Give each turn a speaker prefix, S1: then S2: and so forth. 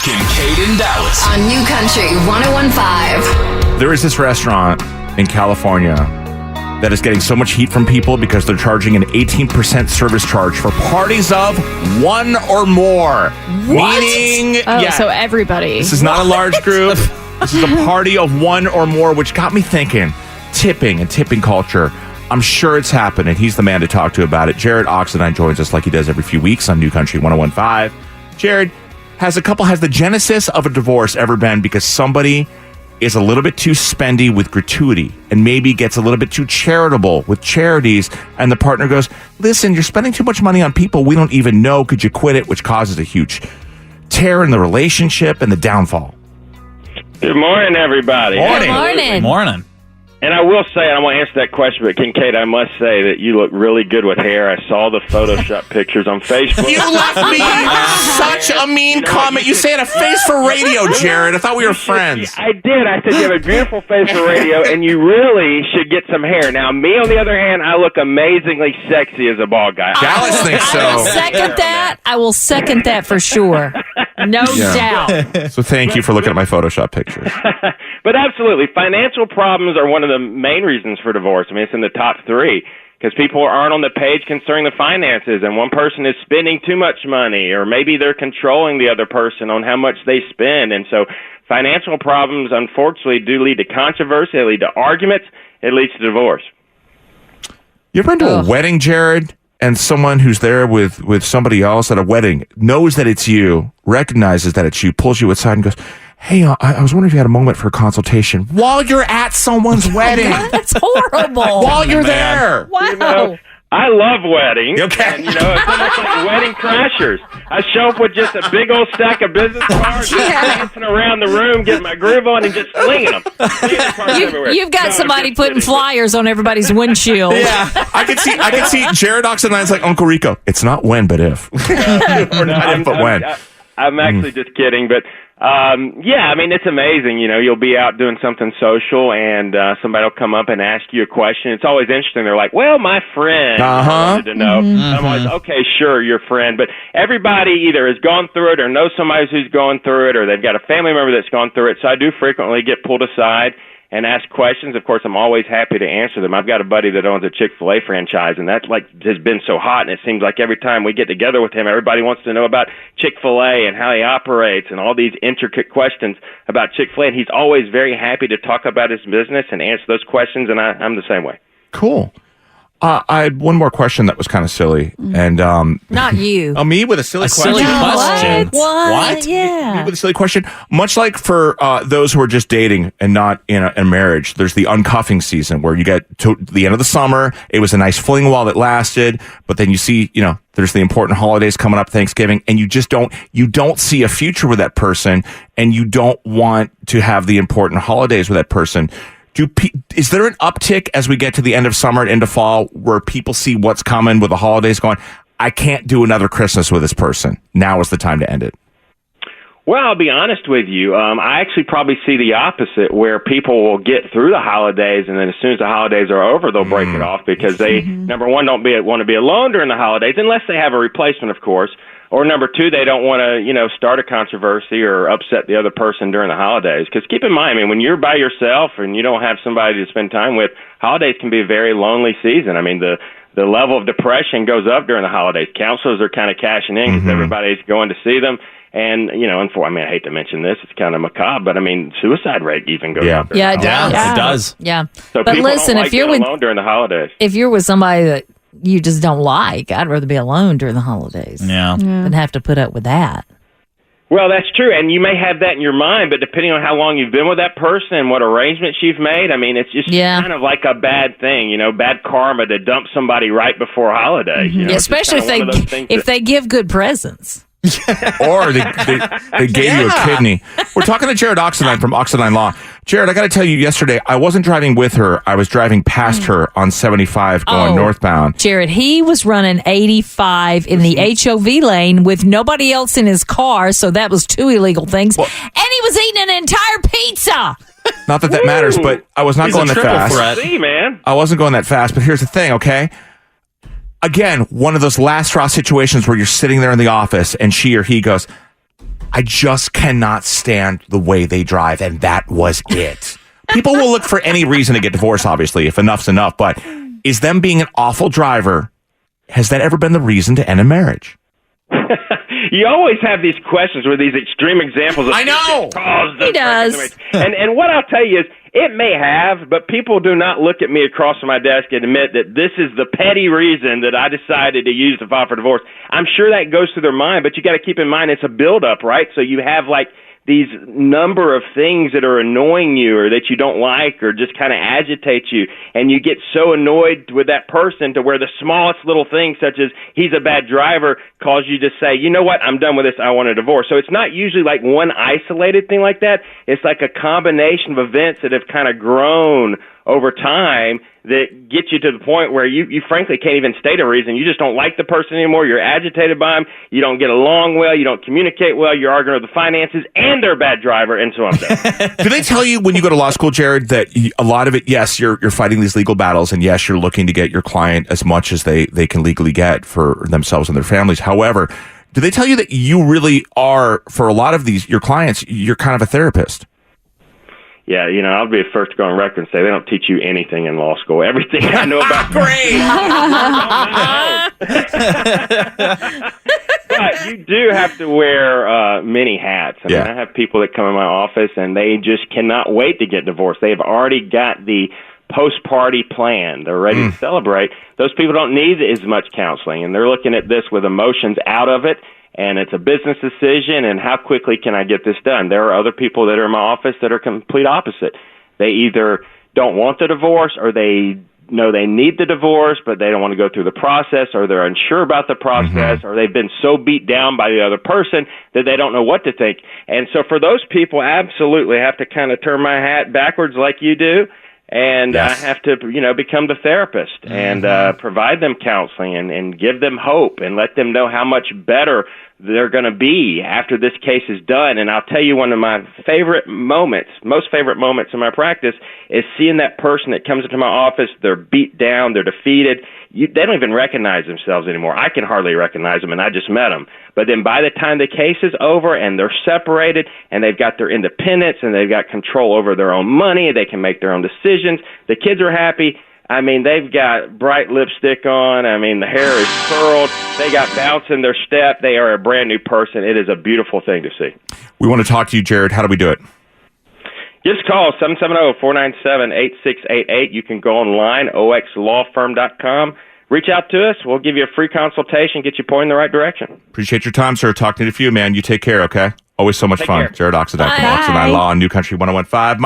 S1: Kincaid and Dallas.
S2: On New Country 101.5.
S3: There is this restaurant in California that is getting so much heat from people because they're charging an 18% service charge for parties of one or more.
S4: What?
S3: Meaning,
S4: So everybody.
S3: this is not a large group. This is a party of one or more, which got me thinking, tipping and tipping culture. I'm sure it's happening. He's the man to talk to about it. Jarrod Oxendine joins us like he does every few weeks on New Country 101.5. Jarrod, has the genesis of a divorce ever been because somebody is a little bit too spendy with gratuity and maybe gets a little bit too charitable with charities, and the partner goes, listen, you're spending too much money on people we don't even know. Could you quit it? Which causes a huge tear in the relationship and the downfall.
S5: Good morning, everybody.
S4: Good morning.
S5: And I will say, I want to answer that question, but Kincaid, I must say that you look really good with hair. I saw the Photoshop pictures on Facebook.
S3: You left me such a mean comment. You say it a face for radio, Jarrod. I thought we were friends.
S5: I did. I said you have a beautiful face for radio, and you really should get some hair. Now, me, on the other hand, I look amazingly sexy as a bald guy.
S3: Dallas thinks so.
S4: I will second that. I will second that for sure. No doubt.
S3: So thank you for looking at my Photoshop pictures.
S5: But absolutely, financial problems are one of the main reasons for divorce. I mean, it's in the top three because people aren't on the page concerning the finances, and one person is spending too much money, or maybe they're controlling the other person on how much they spend. And so financial problems, unfortunately, do lead to controversy, they lead to arguments, it leads to divorce.
S3: You ever been to a wedding, Jarrod, and someone who's there with somebody else at a wedding knows that it's you, recognizes that it's you, pulls you aside and goes, hey, I was wondering if you had a moment for a consultation while you're at someone's wedding.
S4: That's horrible.
S3: While you're there.
S4: Wow.
S5: You know, I love weddings.
S3: Okay.
S5: And, it's almost like wedding crashers. I show up with just a big old stack of business cards, dancing around the room, getting my groove on, and just slinging them.
S4: You've got somebody putting flyers on everybody's windshield.
S3: Yeah. I can see Jarrod Oxendine's like Uncle Rico. It's not when, but if. Or not if, but when.
S5: I'm actually just kidding, but I mean, it's amazing. You'll be out doing something social, and somebody will come up and ask you a question. It's always interesting. They're like, well, my friend wanted to know. I'm always, okay, sure, your friend. But everybody either has gone through it or knows somebody who's going through it, or they've got a family member that's gone through it. So I do frequently get pulled aside and ask questions. Of course, I'm always happy to answer them. I've got a buddy that owns a Chick-fil-A franchise, and that has been so hot, and it seems like every time we get together with him, everybody wants to know about Chick-fil-A and how he operates and all these intricate questions about Chick-fil-A, and he's always very happy to talk about his business and answer those questions, and I'm the same way.
S3: Cool. I had one more question that was kind of silly, and
S4: not you.
S3: Me with a silly question.
S1: Silly question.
S4: What? Yeah.
S3: Me with a silly question. Much like for those who are just dating and not in a marriage, there's the uncuffing season where you get to the end of the summer. It was a nice fling while it lasted, but then you see, there's the important holidays coming up, Thanksgiving, and you don't see a future with that person, and you don't want to have the important holidays with that person. Is there an uptick as we get to the end of summer and into fall where people see what's coming with the holidays going, I can't do another Christmas with this person. Now is the time to end it.
S5: Well, I'll be honest with you. I actually probably see the opposite, where people will get through the holidays, and then as soon as the holidays are over, they'll break it off because they, number one, don't want to be alone during the holidays, unless they have a replacement, of course. Or number two, they don't want to, start a controversy or upset the other person during the holidays. Because keep in mind, when you're by yourself and you don't have somebody to spend time with, holidays can be a very lonely season. I mean, the level of depression goes up during the holidays. Counselors are kind of cashing in because everybody's going to see them. And, I hate to mention this, it's kind of macabre, but suicide rate even goes up.
S4: Yeah, it does.
S1: Yeah, it does.
S4: Yeah.
S5: So
S4: but listen,
S5: if you're alone during the holidays.
S4: If you're with somebody that you just don't like, I'd rather be alone during the holidays.
S1: Yeah.
S4: Than have to put up with that.
S5: Well, that's true, and you may have that in your mind, but depending on how long you've been with that person and what arrangements you've made, it's just kind of like a bad thing, bad karma to dump somebody right before holidays.
S4: Especially if they give good presents.
S3: Or they gave you a kidney. We're talking to Jarrod Oxendine from Oxendine Law. Jarrod, I got to tell you, yesterday, I wasn't driving with her. I was driving past her on 75 going northbound.
S4: Jarrod, he was running 85 in the HOV lane with nobody else in his car, so that was two illegal things. And he was eating an entire pizza.
S3: Not that matters, but I was not going that fast.
S5: See, man.
S3: I wasn't going that fast, but here's the thing, okay? Again, one of those last straw situations where you're sitting there in the office and she or he goes, I just cannot stand the way they drive, and that was it. People will look for any reason to get divorced, obviously, if enough's enough, but is them being an awful driver, has that ever been the reason to end a marriage?
S5: You always have these questions with these extreme examples of
S3: I know.
S4: He does.
S5: And what I'll tell you is, it may have, but people do not look at me across from my desk and admit that this is the petty reason that I decided to use to file for divorce. I'm sure that goes through their mind, but you got to keep in mind it's a buildup, right? So you have like these number of things that are annoying you or that you don't like or just kind of agitate you, and you get so annoyed with that person to where the smallest little thing, such as he's a bad driver, cause you to say, you know what, I'm done with this, I want a divorce. So it's not usually like one isolated thing like that. It's like a combination of events that have kind of grown over time that get you to the point where you frankly can't even state a reason. You just don't like the person anymore. You're agitated by them. You don't get along well. You don't communicate well. You're arguing over the finances, and they're a bad driver, and so on.
S3: Do they tell you when you go to law school, Jarrod, that a lot of it, yes, you're fighting these legal battles, and yes, you're looking to get your client as much as they can legally get for themselves and their families. However, do they tell you that you really are, for a lot of your clients, you're kind of a therapist?
S5: Yeah, I'll be the first to go on record and say they don't teach you anything in law school. Everything I know about But you do have to wear many hats. I mean, I have people that come in my office and they just cannot wait to get divorced. They've already got the post-party plan. They're ready to celebrate. Those people don't need as much counseling, and they're looking at this with emotions out of it. And it's a business decision, and how quickly can I get this done? There are other people that are in my office that are complete opposite. They either don't want the divorce, or they know they need the divorce, but they don't want to go through the process, or they're unsure about the process, or they've been so beat down by the other person that they don't know what to think. And so for those people, I absolutely have to kind of turn my hat backwards like you do. And I have to, become the therapist and provide them counseling and give them hope and let them know how much better they're going to be after this case is done. And I'll tell you, one of my most favorite moments in my practice is seeing that person that comes into my office. They're beat down, they're defeated. They don't even recognize themselves anymore. I can hardly recognize them, and I just met them. But then by the time the case is over and they're separated and they've got their independence and they've got control over their own money, they can make their own decisions, the kids are happy. I mean, they've got bright lipstick on. I mean, the hair is curled. They got bounce in their step. They are a brand new person. It is a beautiful thing to see.
S3: We want to talk to you, Jarrod. How do we do it?
S5: Just call 770-497-8688. You can go online, oxlawfirm.com. Reach out to us. We'll give you a free consultation, get you pointed in the right direction.
S3: Appreciate your time, sir. Talking to you, man. You take care, okay? Always so much fun.
S5: Care.
S3: Jarrod Oxendine from Oxendine Law on New Country 101.5.